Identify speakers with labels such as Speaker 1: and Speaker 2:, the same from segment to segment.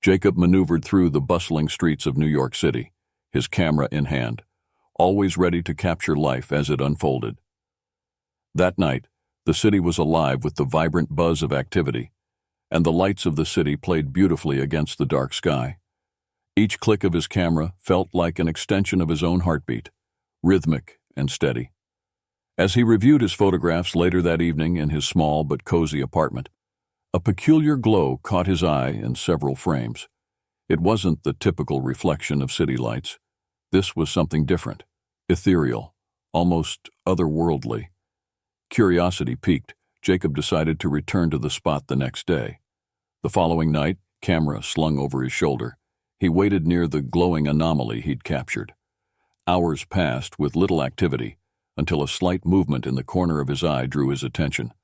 Speaker 1: Jacob maneuvered through the bustling streets of New York City, his camera in hand, always ready to capture life as it unfolded. That night, the city was alive with the vibrant buzz of activity, and the lights of the city played beautifully against the dark sky. Each click of his camera felt like an extension of his own heartbeat, rhythmic and steady. As he reviewed his photographs later that evening in his small but cozy apartment, a peculiar glow caught his eye in several frames. It wasn't the typical reflection of city lights. This was something different, ethereal, almost otherworldly. Curiosity piqued, Jacob decided to return to the spot the next day. The following night, camera slung over his shoulder, he waited near the glowing anomaly he'd captured. Hours passed with little activity, until a slight movement in the corner of his eye drew his attention.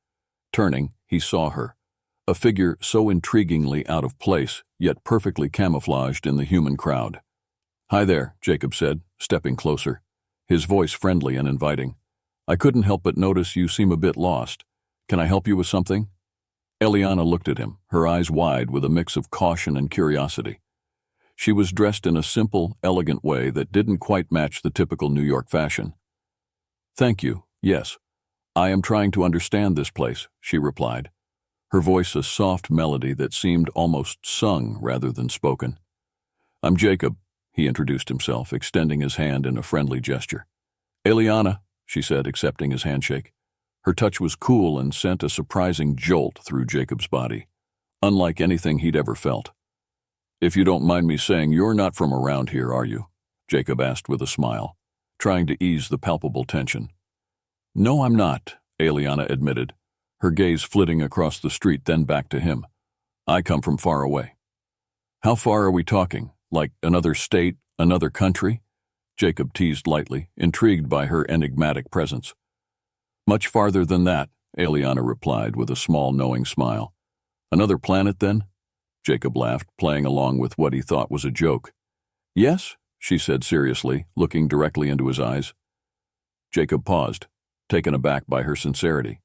Speaker 1: Turning, he saw her, a figure so intriguingly out of place, yet perfectly camouflaged in the human crowd. "Hi there," Jacob said, stepping closer, his voice friendly and inviting. "I couldn't help but notice you seem a bit lost. Can I help you with something?" Eliana looked at him, her eyes wide with a mix of caution and curiosity. She was dressed in a simple, elegant way that didn't quite match the typical New York fashion. "Thank you, yes. I am trying to understand this place," she replied, her voice a soft melody that seemed almost sung rather than spoken. "I'm Jacob," he introduced himself, extending his hand in a friendly gesture. "Eliana," she said, accepting his handshake. Her touch was cool and sent a surprising jolt through Jacob's body, unlike anything he'd ever felt. "If you don't mind me saying, you're not from around here, are you?" Jacob asked with a smile, trying to ease the palpable tension. "No, I'm not," Eliana admitted, her gaze flitting across the street then back to him. "I come from far away." "How far are we talking? Like another state, another country?" Jacob teased lightly, intrigued by her enigmatic presence. "Much farther than that," Eliana replied with a small knowing smile. "Another planet, then?" Jacob laughed, playing along with what he thought was a joke. "Yes," she said seriously, looking directly into his eyes. Jacob paused, taken aback by her sincerity.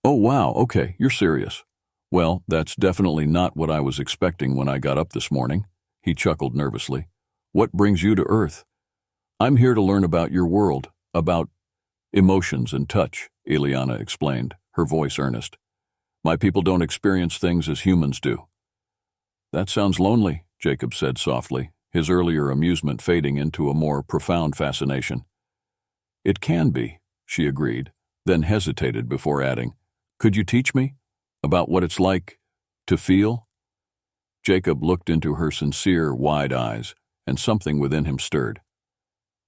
Speaker 1: "Oh, wow, okay, you're serious. Well, that's definitely not what I was expecting when I got up this morning," he chuckled nervously. "What brings you to Earth?" "I'm here to learn about your world, about emotions and touch," Eliana explained, her voice earnest. "My people don't experience things as humans do." "That sounds lonely," Jacob said softly, his earlier amusement fading into a more profound fascination. "It can be," she agreed, then hesitated before adding, "Could you teach me about what it's like to feel?" Jacob looked into her sincere, wide eyes, and something within him stirred.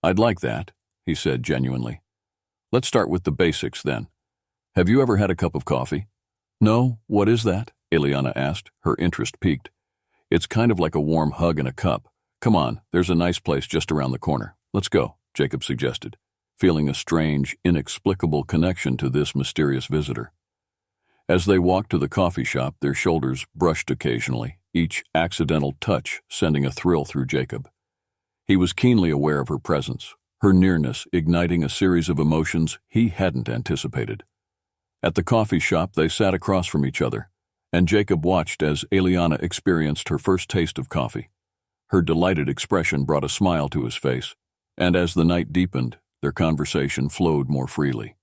Speaker 1: "I'd like that," he said genuinely. "Let's start with the basics, then. Have you ever had a cup of coffee?" "No, what is that?" Eliana asked, her interest piqued. "It's kind of like a warm hug in a cup. Come on, there's a nice place just around the corner. Let's go," Jacob suggested, feeling a strange, inexplicable connection to this mysterious visitor. As they walked to the coffee shop, their shoulders brushed occasionally, each accidental touch sending a thrill through Jacob. He was keenly aware of her presence, her nearness igniting a series of emotions he hadn't anticipated. At the coffee shop, they sat across from each other, and Jacob watched as Eliana experienced her first taste of coffee. Her delighted expression brought a smile to his face, and as the night deepened, their conversation flowed more freely.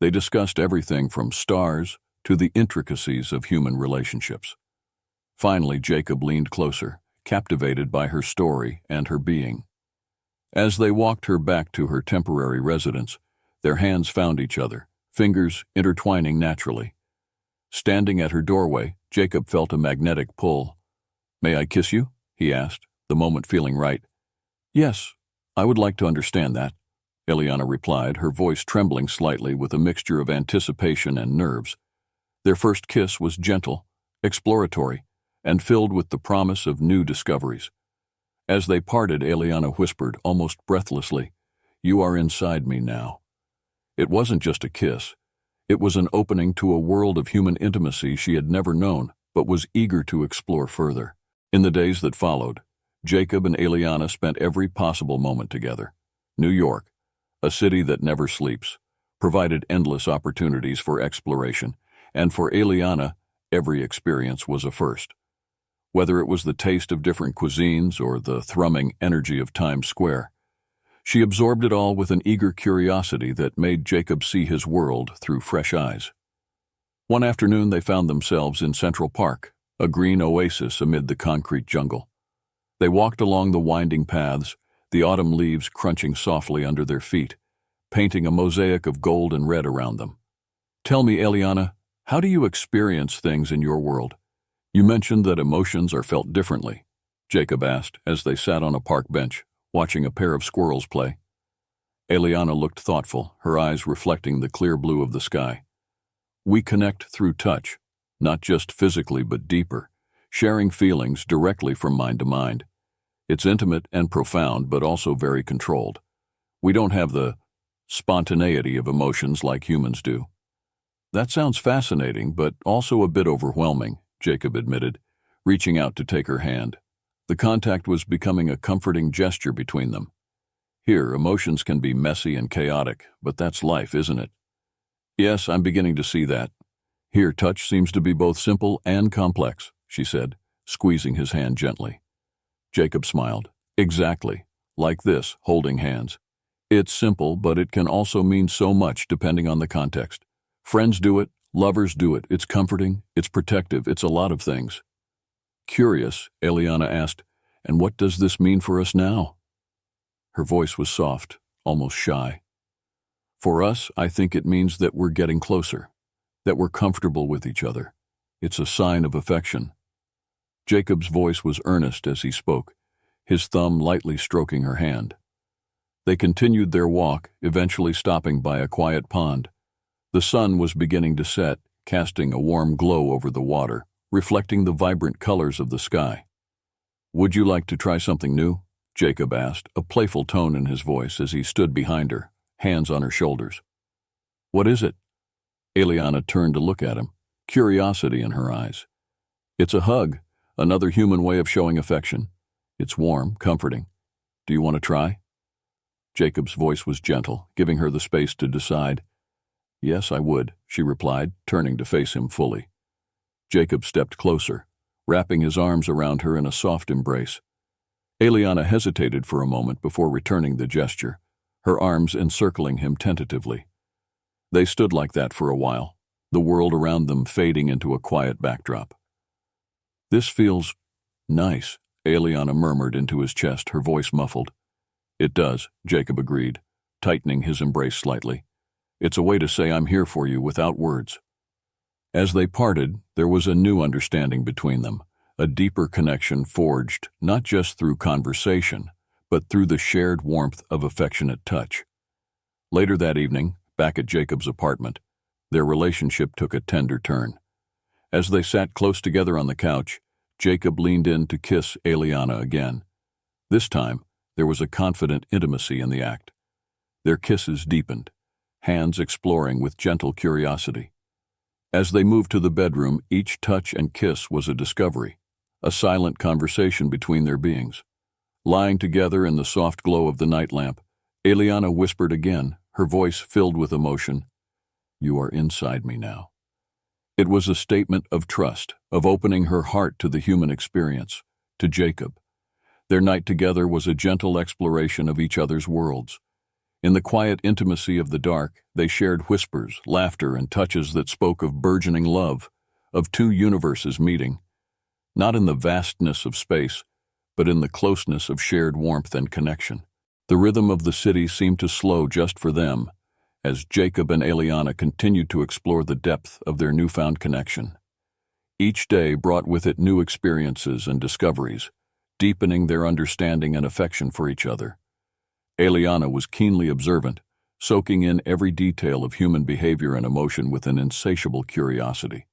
Speaker 1: They discussed everything from stars to the intricacies of human relationships. Finally, Jacob leaned closer, captivated by her story and her being. As they walked her back to her temporary residence, their hands found each other, fingers intertwining naturally. Standing at her doorway, Jacob felt a magnetic pull. "May I kiss you?" he asked, the moment feeling right. "Yes, I would like to understand that," Eliana replied, her voice trembling slightly with a mixture of anticipation and nerves. Their first kiss was gentle, exploratory, and filled with the promise of new discoveries. As they parted, Eliana whispered, almost breathlessly, "You are inside me now." It wasn't just a kiss. It was an opening to a world of human intimacy she had never known, but was eager to explore further. In the days that followed, Jacob and Eliana spent every possible moment together. New York, a city that never sleeps, provided endless opportunities for exploration, and for Eliana, every experience was a first. whether it was the taste of different cuisines or the thrumming energy of Times Square. She absorbed it all with an eager curiosity that made Jacob see his world through fresh eyes. One afternoon they found themselves in Central Park, a green oasis amid the concrete jungle. They walked along the winding paths, the autumn leaves crunching softly under their feet, painting a mosaic of gold and red around them. "Tell me, Eliana, how do you experience things in your world? You mentioned that emotions are felt differently," Jacob asked as they sat on a park bench, watching a pair of squirrels play. Eliana looked thoughtful, her eyes reflecting the clear blue of the sky. "We connect through touch, not just physically but deeper, sharing feelings directly from mind to mind. It's intimate and profound, but also very controlled. We don't have the spontaneity of emotions like humans do." "That sounds fascinating, but also a bit overwhelming," Jacob admitted, reaching out to take her hand. The contact was becoming a comforting gesture between them. "Here, emotions can be messy and chaotic, but that's life, isn't it?" "Yes, I'm beginning to see that. Here, touch seems to be both simple and complex," she said, squeezing his hand gently. Jacob smiled. "Exactly. Like this, holding hands. It's simple, but it can also mean so much depending on the context. Friends do it, lovers do it. It's comforting, it's protective, it's a lot of things." "Curious," Eliana asked, "and what does this mean for us now?" Her voice was soft, almost shy. "For us, I think it means that we're getting closer, that we're comfortable with each other. It's a sign of affection." Jacob's voice was earnest as he spoke, his thumb lightly stroking her hand. They continued their walk, eventually stopping by a quiet pond. The sun was beginning to set, casting a warm glow over the water, reflecting the vibrant colors of the sky. "Would you like to try something new?" Jacob asked, a playful tone in his voice as he stood behind her, hands on her shoulders. "What is it?" Eliana turned to look at him, curiosity in her eyes. "It's a hug, another human way of showing affection. It's warm, comforting. Do you want to try?" Jacob's voice was gentle, giving her the space to decide. "Yes, I would," she replied, turning to face him fully. Jacob stepped closer, wrapping his arms around her in a soft embrace. Eliana hesitated for a moment before returning the gesture, her arms encircling him tentatively. They stood like that for a while, the world around them fading into a quiet backdrop. "This feels nice," Eliana murmured into his chest, her voice muffled. "It does," Jacob agreed, tightening his embrace slightly. "It's a way to say I'm here for you without words." As they parted, there was a new understanding between them, a deeper connection forged not just through conversation, but through the shared warmth of affectionate touch. Later that evening, back at Jacob's apartment, their relationship took a tender turn. As they sat close together on the couch, Jacob leaned in to kiss Eliana again. This time, there was a confident intimacy in the act. Their kisses deepened, hands exploring with gentle curiosity. As they moved to the bedroom, each touch and kiss was a discovery, a silent conversation between their beings. Lying together in the soft glow of the night lamp, Eliana whispered again, her voice filled with emotion, "You are inside me now." It was a statement of trust, of opening her heart to the human experience, to Jacob. Their night together was a gentle exploration of each other's worlds. In the quiet intimacy of the dark, they shared whispers, laughter, and touches that spoke of burgeoning love, of two universes meeting. Not in the vastness of space, but in the closeness of shared warmth and connection. The rhythm of the city seemed to slow just for them, as Jacob and Eliana continued to explore the depth of their newfound connection. Each day brought with it new experiences and discoveries, deepening their understanding and affection for each other. Eliana was keenly observant, soaking in every detail of human behavior and emotion with an insatiable curiosity.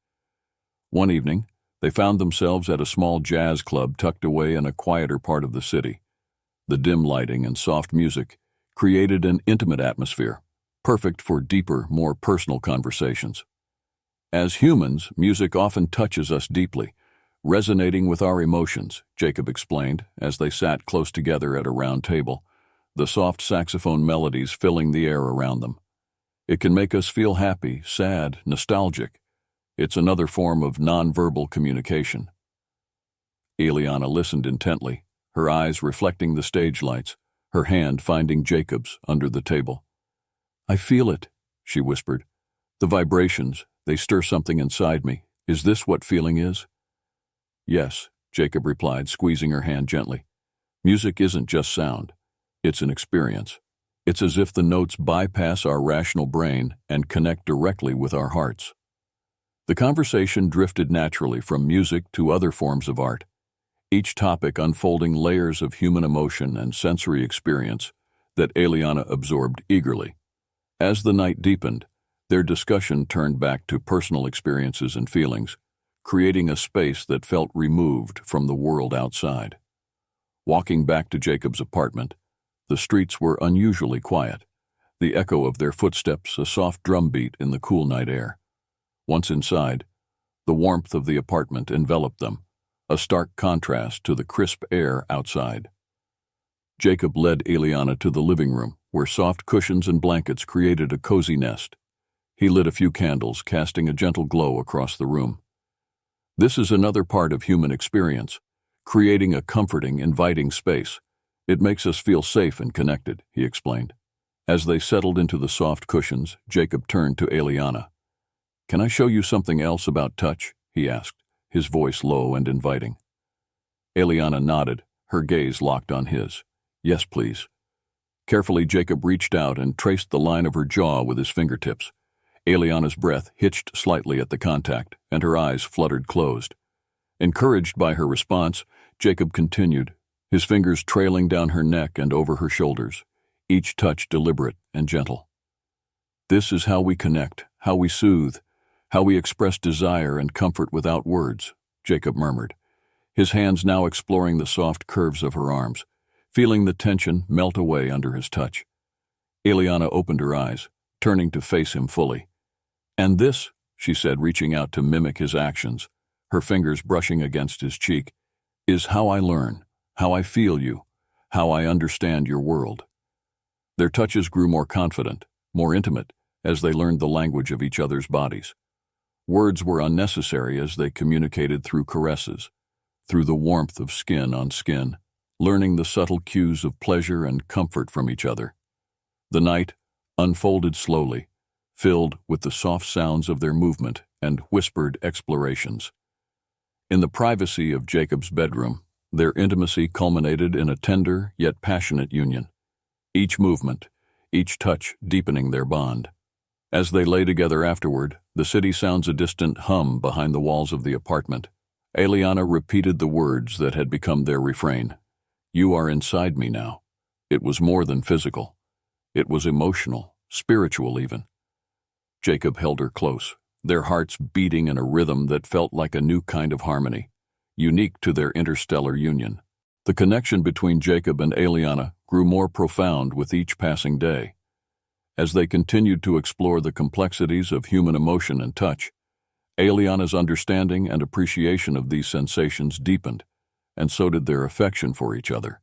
Speaker 1: One evening, they found themselves at a small jazz club tucked away in a quieter part of the city. The dim lighting and soft music created an intimate atmosphere, perfect for deeper, more personal conversations. As humans, music often touches us deeply, resonating with our emotions, Jacob explained, as they sat close together at a round table, the soft saxophone melodies filling the air around them. It can make us feel happy, sad, nostalgic. It's another form of nonverbal communication. Eliana listened intently, her eyes reflecting the stage lights, her hand finding Jacob's under the table. "I feel it," she whispered. "The vibrations, they stir something inside me. Is this what feeling is?" "Yes," Jacob replied, squeezing her hand gently. "Music isn't just sound. It's an experience. It's as if the notes bypass our rational brain and connect directly with our hearts." The conversation drifted naturally from music to other forms of art, each topic unfolding layers of human emotion and sensory experience that Eliana absorbed eagerly. As the night deepened, their discussion turned back to personal experiences and feelings, creating a space that felt removed from the world outside. Walking back to Jacob's apartment, the streets were unusually quiet, the echo of their footsteps a soft drumbeat in the cool night air. Once inside, the warmth of the apartment enveloped them, a stark contrast to the crisp air outside. Jacob led Eliana to the living room, where soft cushions and blankets created a cozy nest. He lit a few candles, casting a gentle glow across the room. "This is another part of human experience, creating a comforting, inviting space. It makes us feel safe and connected," he explained. As they settled into the soft cushions, Jacob turned to Eliana. "Can I show you something else about touch?" he asked, his voice low and inviting. Eliana nodded, her gaze locked on his. "Yes, please." Carefully, Jacob reached out and traced the line of her jaw with his fingertips. Eliana's breath hitched slightly at the contact, and her eyes fluttered closed. Encouraged by her response, Jacob continued, his fingers trailing down her neck and over her shoulders, each touch deliberate and gentle. "This is how we connect, how we soothe, how we express desire and comfort without words," Jacob murmured, his hands now exploring the soft curves of her arms, feeling the tension melt away under his touch. Eliana opened her eyes, turning to face him fully. "And this," she said, reaching out to mimic his actions, her fingers brushing against his cheek, "is how I learn, how I feel you, how I understand your world." Their touches grew more confident, more intimate, as they learned the language of each other's bodies. Words were unnecessary as they communicated through caresses, through the warmth of skin on skin, learning the subtle cues of pleasure and comfort from each other. The night unfolded slowly, filled with the soft sounds of their movement and whispered explorations. In the privacy of Jacob's bedroom, their intimacy culminated in a tender yet passionate union, each movement, each touch deepening their bond. As they lay together afterward, the city sounds a distant hum behind the walls of the apartment. Eliana repeated the words that had become their refrain. "You are inside me now." It was more than physical. It was emotional, spiritual even. Jacob held her close, their hearts beating in a rhythm that felt like a new kind of harmony, unique to their interstellar union. The connection between Jacob and Eliana grew more profound with each passing day. As they continued to explore the complexities of human emotion and touch, Eliana's understanding and appreciation of these sensations deepened, and so did their affection for each other.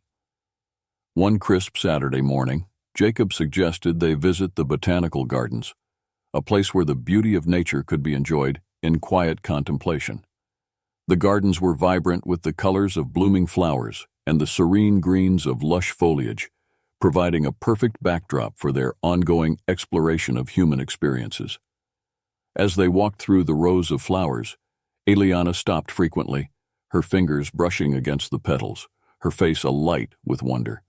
Speaker 1: One crisp Saturday morning, Jacob suggested they visit the botanical gardens, a place where the beauty of nature could be enjoyed in quiet contemplation. The gardens were vibrant with the colors of blooming flowers and the serene greens of lush foliage, providing a perfect backdrop for their ongoing exploration of human experiences. As they walked through the rows of flowers, Eliana stopped frequently, her fingers brushing against the petals, her face alight with wonder.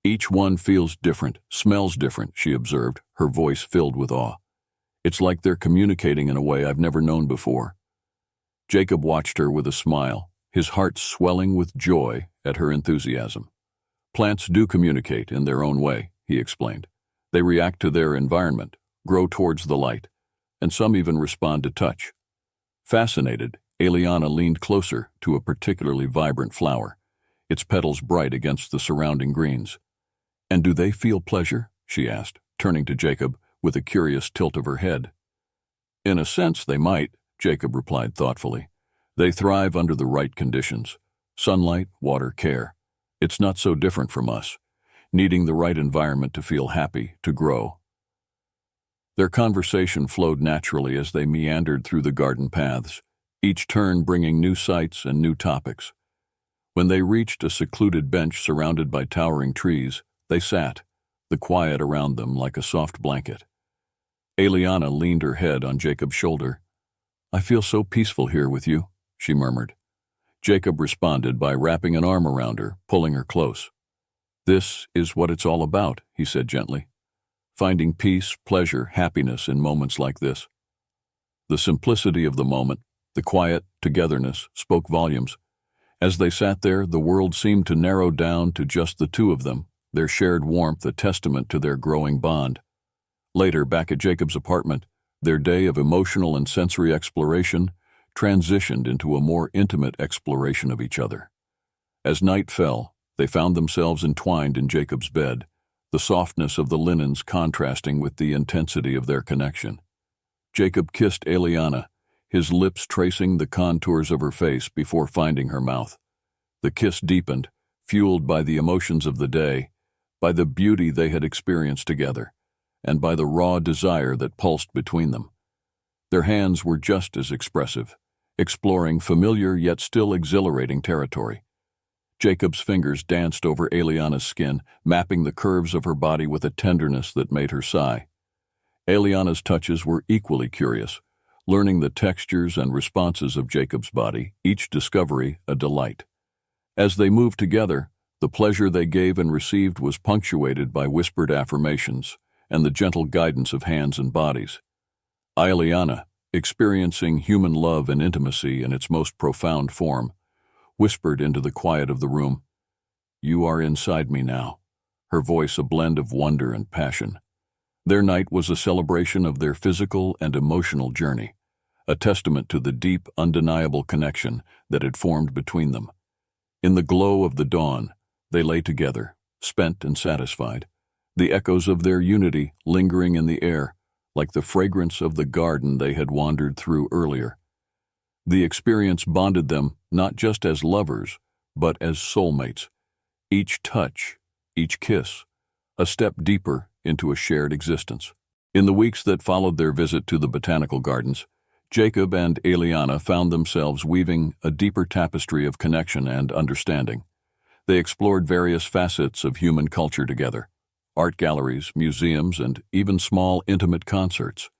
Speaker 1: "Each one feels different, smells different," she observed, her voice filled with awe. "It's like they're communicating in a way I've never known before." Jacob watched her with a smile, his heart swelling with joy at her enthusiasm. "Plants do communicate in their own way," he explained. "They react to their environment, grow towards the light, and some even respond to touch." Fascinated, Eliana leaned closer to a particularly vibrant flower, its petals bright against the surrounding greens. "And do they feel pleasure?" she asked, turning to Jacob with a curious tilt of her head. "In a sense, they might," Jacob replied thoughtfully. "They thrive under the right conditions. Sunlight, water, care. It's not so different from us, needing the right environment to feel happy, to grow." Their conversation flowed naturally as they meandered through the garden paths, each turn bringing new sights and new topics. When they reached a secluded bench surrounded by towering trees, they sat, the quiet around them like a soft blanket. Eliana leaned her head on Jacob's shoulder. "I feel so peaceful here with you," she murmured. Jacob responded by wrapping an arm around her, pulling her close. "This is what it's all about," he said gently. "Finding peace, pleasure, happiness in moments like this." The simplicity of the moment, the quiet togetherness, spoke volumes. As they sat there, the world seemed to narrow down to just the two of them, their shared warmth a testament to their growing bond. Later, back at Jacob's apartment, their day of emotional and sensory exploration transitioned into a more intimate exploration of each other. As night fell, they found themselves entwined in Jacob's bed, the softness of the linens contrasting with the intensity of their connection. Jacob kissed Eliana, his lips tracing the contours of her face before finding her mouth. The kiss deepened, fueled by the emotions of the day, by the beauty they had experienced together, and by the raw desire that pulsed between them. Their hands were just as expressive, exploring familiar yet still exhilarating territory. Jacob's fingers danced over Eliana's skin, mapping the curves of her body with a tenderness that made her sigh. Eliana's touches were equally curious, learning the textures and responses of Jacob's body, each discovery a delight. As they moved together, the pleasure they gave and received was punctuated by whispered affirmations and the gentle guidance of hands and bodies. Eliana, experiencing human love and intimacy in its most profound form, whispered into the quiet of the room, "You are inside me now," her voice a blend of wonder and passion. Their night was a celebration of their physical and emotional journey, a testament to the deep, undeniable connection that had formed between them. In the glow of the dawn, they lay together, spent and satisfied, the echoes of their unity lingering in the air, like the fragrance of the garden they had wandered through earlier. The experience bonded them not just as lovers, but as soulmates, each touch, each kiss, a step deeper into a shared existence. In the weeks that followed their visit to the botanical gardens, Jacob and Eliana found themselves weaving a deeper tapestry of connection and understanding. They explored various facets of human culture together, art galleries, museums, and even small, intimate concerts.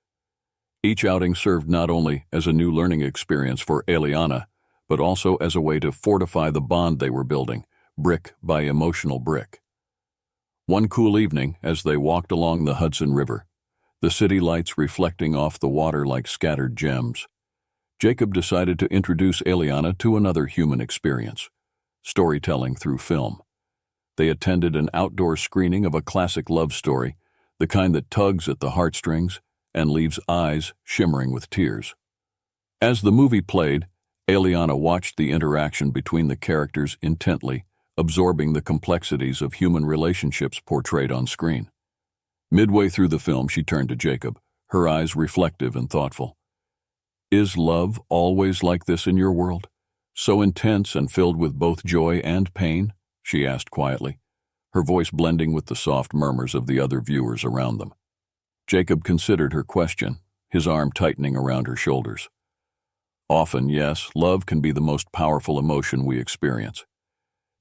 Speaker 1: Each outing served not only as a new learning experience for Eliana, but also as a way to fortify the bond they were building, brick by emotional brick. One cool evening, as they walked along the Hudson River, the city lights reflecting off the water like scattered gems, Jacob decided to introduce Eliana to another human experience, storytelling through film. They attended an outdoor screening of a classic love story, the kind that tugs at the heartstrings and leaves eyes shimmering with tears. As the movie played, Eliana watched the interaction between the characters intently, absorbing the complexities of human relationships portrayed on screen. Midway through the film, she turned to Jacob, her eyes reflective and thoughtful. "Is love always like this in your world? So intense and filled with both joy and pain?" she asked quietly, her voice blending with the soft murmurs of the other viewers around them. Jacob considered her question, his arm tightening around her shoulders. "Often, yes, love can be the most powerful emotion we experience.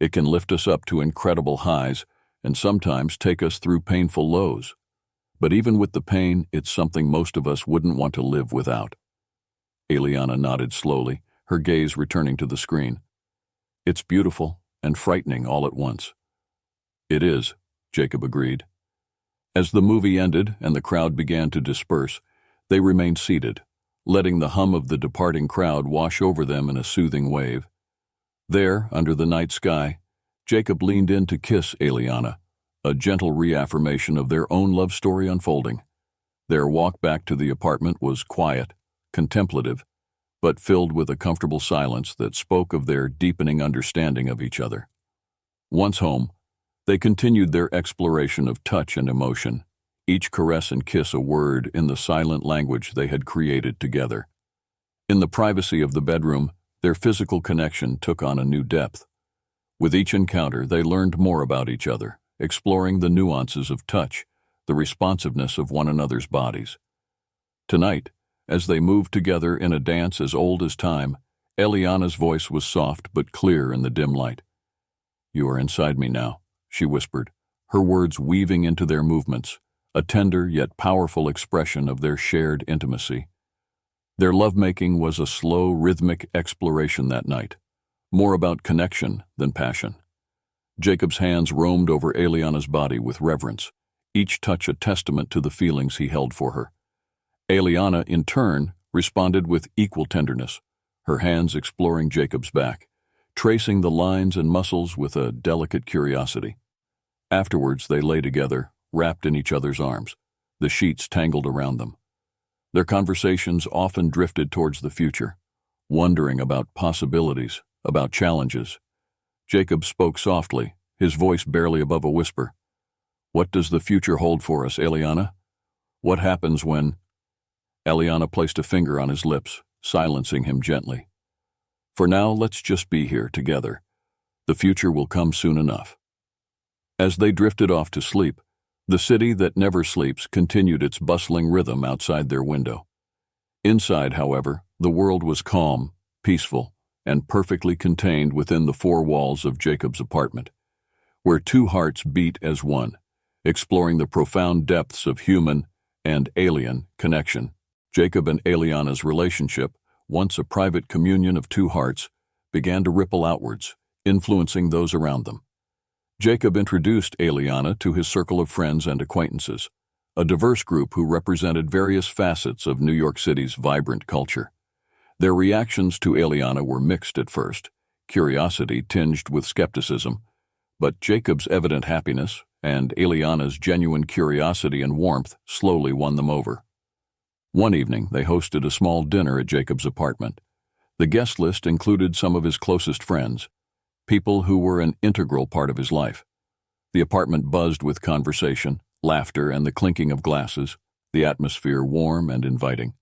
Speaker 1: It can lift us up to incredible highs and sometimes take us through painful lows. But even with the pain, it's something most of us wouldn't want to live without." Eliana nodded slowly, her gaze returning to the screen. "It's beautiful and frightening all at once." "It is," Jacob agreed. As the movie ended and the crowd began to disperse, they remained seated, letting the hum of the departing crowd wash over them in a soothing wave. There, under the night sky, Jacob leaned in to kiss Eliana, a gentle reaffirmation of their own love story unfolding. Their walk back to the apartment was quiet, contemplative, but filled with a comfortable silence that spoke of their deepening understanding of each other. Once home, they continued their exploration of touch and emotion, each caress and kiss a word in the silent language they had created together. In the privacy of the bedroom, their physical connection took on a new depth. With each encounter, they learned more about each other, exploring the nuances of touch, the responsiveness of one another's bodies. Tonight, as they moved together in a dance as old as time, Eliana's voice was soft but clear in the dim light. "You are inside me now," she whispered, her words weaving into their movements, a tender yet powerful expression of their shared intimacy. Their lovemaking was a slow, rhythmic exploration that night, more about connection than passion. Jacob's hands roamed over Eliana's body with reverence, each touch a testament to the feelings he held for her. Eliana, in turn, responded with equal tenderness, her hands exploring Jacob's back, tracing the lines and muscles with a delicate curiosity. Afterwards, they lay together, wrapped in each other's arms, the sheets tangled around them. Their conversations often drifted towards the future, wondering about possibilities, about challenges. Jacob spoke softly, his voice barely above a whisper. "What does the future hold for us, Eliana? What happens when—" Eliana placed a finger on his lips, silencing him gently. "For now, let's just be here together. The future will come soon enough." As they drifted off to sleep, the city that never sleeps continued its bustling rhythm outside their window. Inside, however, the world was calm, peaceful, and perfectly contained within the four walls of Jacob's apartment, where two hearts beat as one, exploring the profound depths of human and alien connection. Jacob and Eliana's relationship, once a private communion of two hearts, began to ripple outwards, influencing those around them. Jacob introduced Eliana to his circle of friends and acquaintances, a diverse group who represented various facets of New York City's vibrant culture. Their reactions to Eliana were mixed at first, curiosity tinged with skepticism, but Jacob's evident happiness and Eliana's genuine curiosity and warmth slowly won them over. One evening, they hosted a small dinner at Jacob's apartment. The guest list included some of his closest friends, people who were an integral part of his life. The apartment buzzed with conversation, laughter, and the clinking of glasses, the atmosphere warm and inviting.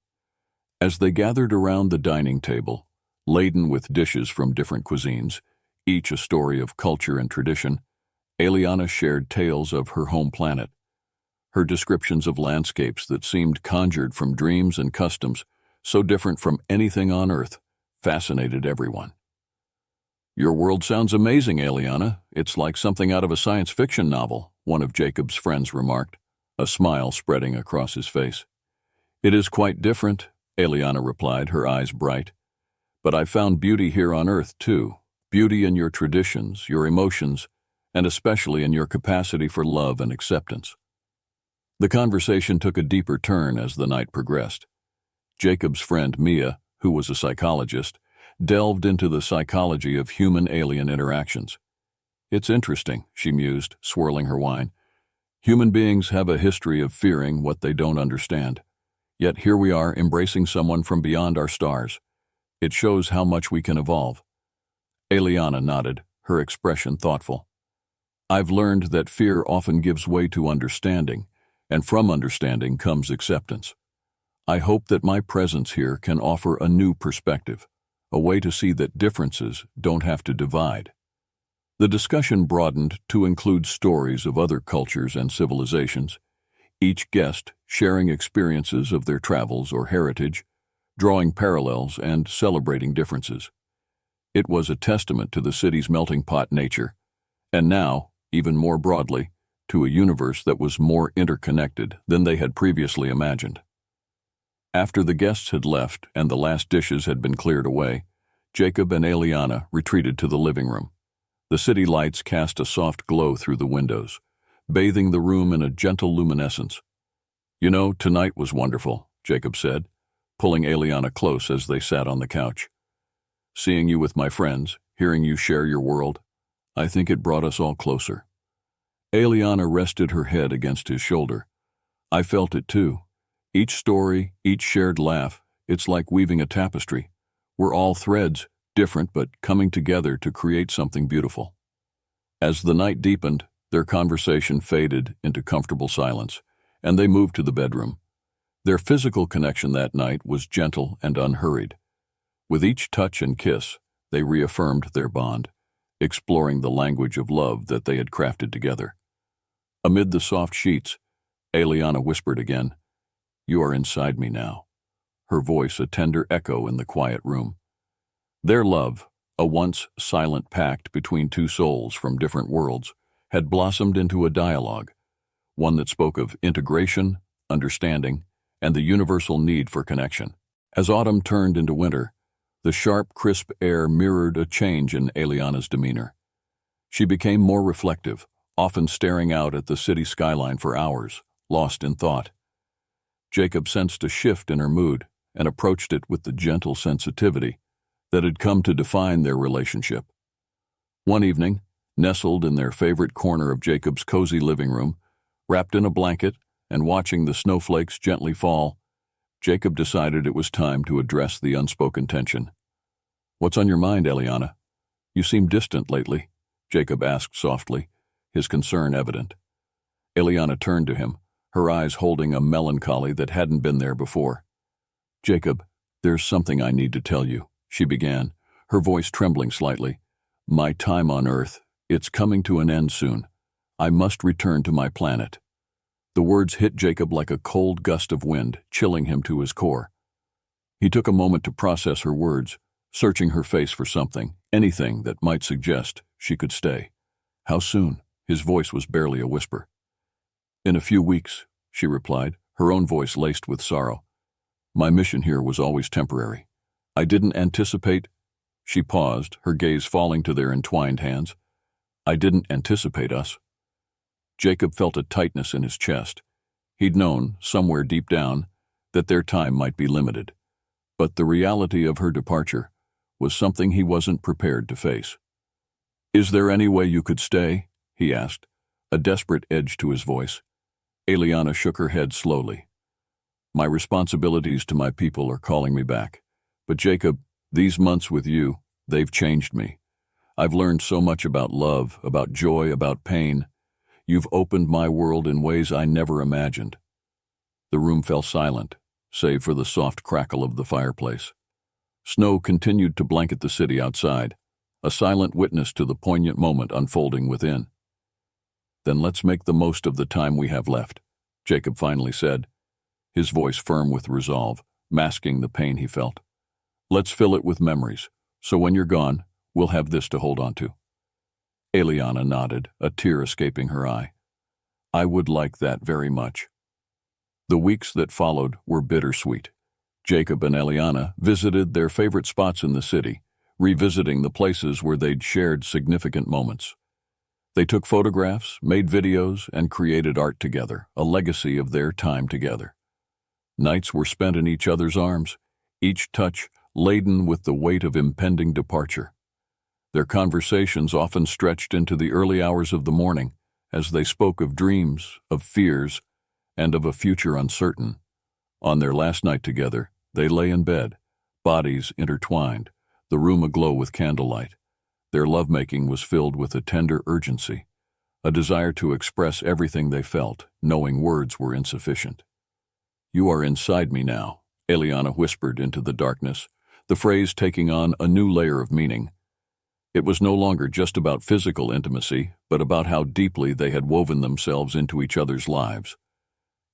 Speaker 1: As they gathered around the dining table, laden with dishes from different cuisines, each a story of culture and tradition, Eliana shared tales of her home planet. Her descriptions of landscapes that seemed conjured from dreams and customs so different from anything on Earth fascinated everyone. "Your world sounds amazing, Eliana. It's like something out of a science fiction novel," one of Jacob's friends remarked, a smile spreading across his face. "It is quite different," Eliana replied, her eyes bright. "But I found beauty here on Earth, too. Beauty in your traditions, your emotions, and especially in your capacity for love and acceptance." The conversation took a deeper turn as the night progressed. Jacob's friend Mia, who was a psychologist, delved into the psychology of human-alien interactions. "It's interesting," she mused, swirling her wine. "Human beings have a history of fearing what they don't understand. Yet here we are embracing someone from beyond our stars. It shows how much we can evolve." Eliana nodded, her expression thoughtful. "I've learned that fear often gives way to understanding, and from understanding comes acceptance. I hope that my presence here can offer a new perspective, a way to see that differences don't have to divide." The discussion broadened to include stories of other cultures and civilizations, each guest sharing experiences of their travels or heritage, drawing parallels and celebrating differences. It was a testament to the city's melting pot nature, and now, even more broadly, to a universe that was more interconnected than they had previously imagined. After the guests had left and the last dishes had been cleared away, Jacob and Eliana retreated to the living room. The city lights cast a soft glow through the windows, bathing the room in a gentle luminescence. "You know, tonight was wonderful," Jacob said, pulling Eliana close as they sat on the couch. "Seeing you with my friends, hearing you share your world, I think it brought us all closer." Eliana rested her head against his shoulder. "I felt it too. Each story, each shared laugh, it's like weaving a tapestry. We're all threads, different but coming together to create something beautiful." As the night deepened, their conversation faded into comfortable silence, and they moved to the bedroom. Their physical connection that night was gentle and unhurried. With each touch and kiss, they reaffirmed their bond, exploring the language of love that they had crafted together. Amid the soft sheets, Eliana whispered again, "You are inside me now," her voice a tender echo in the quiet room. Their love, A once silent pact between two souls from different worlds had blossomed into a dialogue, one that spoke of integration, understanding, and the universal need for connection. As autumn turned into winter, the sharp, crisp air mirrored a change in Eliana's demeanor. She became more reflective, often staring out at the city skyline for hours, lost in thought. Jacob sensed a shift in her mood and approached it with the gentle sensitivity that had come to define their relationship. One evening, nestled in their favorite corner of Jacob's cozy living room, wrapped in a blanket and watching the snowflakes gently fall, Jacob decided it was time to address the unspoken tension. "What's on your mind, Eliana? You seem distant lately," Jacob asked softly, his concern evident. Eliana turned to him, her eyes holding a melancholy that hadn't been there before. "Jacob, there's something I need to tell you," she began, her voice trembling slightly. "My time on Earth, it's coming to an end soon. I must return to my planet." The words hit Jacob like a cold gust of wind, chilling him to his core. He took a moment to process her words, searching her face for something, anything that might suggest she could stay. "How soon?" His voice was barely a whisper. "In a few weeks," she replied, her own voice laced with sorrow. "My mission here was always temporary. I didn't anticipate—" She paused, her gaze falling to their entwined hands. "I didn't anticipate us." Jacob felt a tightness in his chest. He'd known, somewhere deep down, that their time might be limited. But the reality of her departure was something he wasn't prepared to face. "Is there any way you could stay?" he asked, a desperate edge to his voice. Eliana shook her head slowly. "My responsibilities to my people are calling me back. But Jacob, these months with you, they've changed me. I've learned so much about love, about joy, about pain. You've opened my world in ways I never imagined." The room fell silent, save for the soft crackle of the fireplace. Snow continued to blanket the city outside, a silent witness to the poignant moment unfolding within. "Then let's make the most of the time we have left," Jacob finally said, his voice firm with resolve, masking the pain he felt. "Let's fill it with memories, so when you're gone, we'll have this to hold on to." Eliana nodded, a tear escaping her eye. "I would like that very much." The weeks that followed were bittersweet. Jacob and Eliana visited their favorite spots in the city, revisiting the places where they'd shared significant moments. They took photographs, made videos, and created art together, a legacy of their time together. Nights were spent in each other's arms, each touch laden with the weight of impending departure. Their conversations often stretched into the early hours of the morning as they spoke of dreams, of fears, and of a future uncertain. On their last night together, they lay in bed, bodies intertwined, the room aglow with candlelight. Their lovemaking was filled with a tender urgency, a desire to express everything they felt, knowing words were insufficient. "You are inside me now," Eliana whispered into the darkness, the phrase taking on a new layer of meaning. It was no longer just about physical intimacy, but about how deeply they had woven themselves into each other's lives.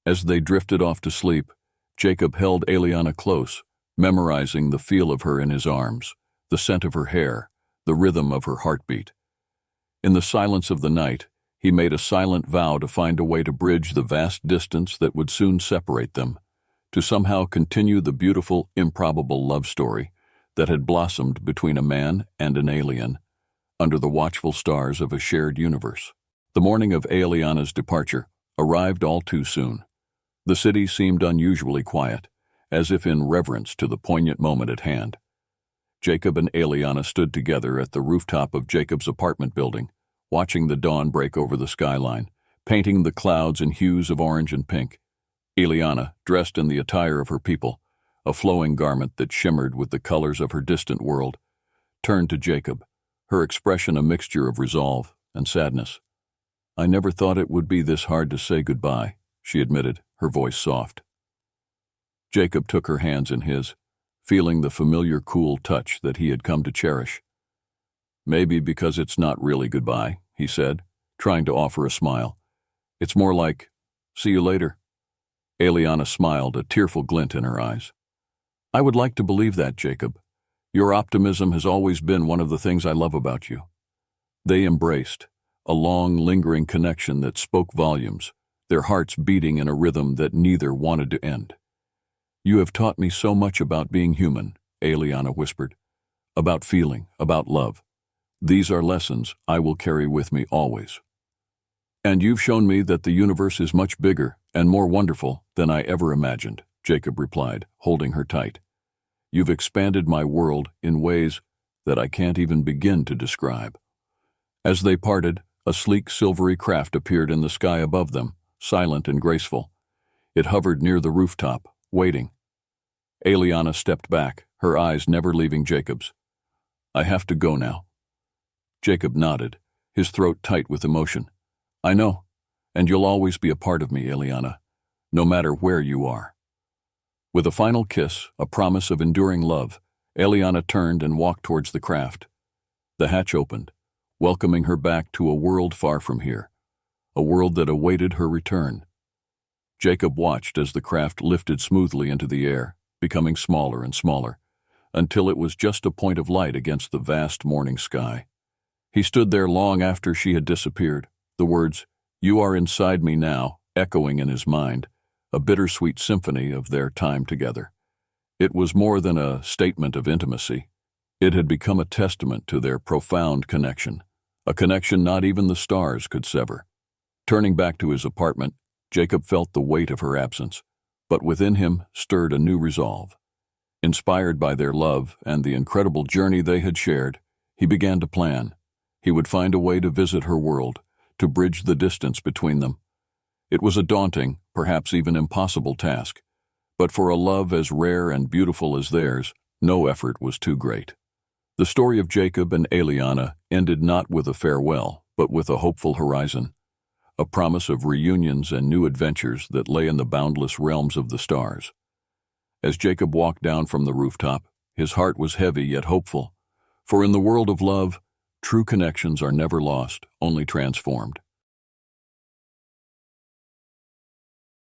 Speaker 1: As they drifted off to sleep, Jacob held Eliana close, memorizing the feel of her in his arms, the scent of her hair, the rhythm of her heartbeat. In the silence of the night, he made a silent vow to find a way to bridge the vast distance that would soon separate them, to somehow continue the beautiful, improbable love story that had blossomed between a man and an alien, under the watchful stars of a shared universe. The morning of Eliana's departure arrived all too soon. The city seemed unusually quiet, as if in reverence to the poignant moment at hand. Jacob and Eliana stood together at the rooftop of Jacob's apartment building, watching the dawn break over the skyline, painting the clouds in hues of orange and pink. Eliana, dressed in the attire of her people, a flowing garment that shimmered with the colors of her distant world, turned to Jacob, her expression a mixture of resolve and sadness. "I never thought it would be this hard to say goodbye," she admitted, her voice soft. Jacob took her hands in his, feeling the familiar cool touch that he had come to cherish. "Maybe because it's not really goodbye," he said, trying to offer a smile. "It's more like, see you later." Eliana smiled, a tearful glint in her eyes. "I would like to believe that, Jacob. Your optimism has always been one of the things I love about you." They embraced, a long, lingering connection that spoke volumes, their hearts beating in a rhythm that neither wanted to end. "You have taught me so much about being human," Eliana whispered. "About feeling, about love. These are lessons I will carry with me always." "And you've shown me that the universe is much bigger and more wonderful than I ever imagined," Jacob replied, holding her tight. "You've expanded my world in ways that I can't even begin to describe." As they parted, a sleek silvery craft appeared in the sky above them, silent and graceful. It hovered near the rooftop, waiting. Eliana stepped back, her eyes never leaving Jacob's. "I have to go now." Jacob nodded, his throat tight with emotion. "I know, and you'll always be a part of me, Eliana, no matter where you are." With a final kiss, a promise of enduring love, Eliana turned and walked towards the craft. The hatch opened, welcoming her back to a world far from here, a world that awaited her return. Jacob watched as the craft lifted smoothly into the air, becoming smaller and smaller, until it was just a point of light against the vast morning sky. He stood there long after she had disappeared, the words, "You are inside me now," echoing in his mind, a bittersweet symphony of their time together. It was more than a statement of intimacy. It had become a testament to their profound connection, a connection not even the stars could sever. Turning back to his apartment, Jacob felt the weight of her absence, but within him stirred a new resolve. Inspired by their love and the incredible journey they had shared, he began to plan. He would find a way to visit her world, to bridge the distance between them. It was a daunting, perhaps even impossible task, but for a love as rare and beautiful as theirs, no effort was too great. The story of Jacob and Eliana ended not with a farewell, but with a hopeful horizon, a promise of reunions and new adventures that lay in the boundless realms of the stars. As Jacob walked down from the rooftop, his heart was heavy yet hopeful, for in the world of love, true connections are never lost, only transformed.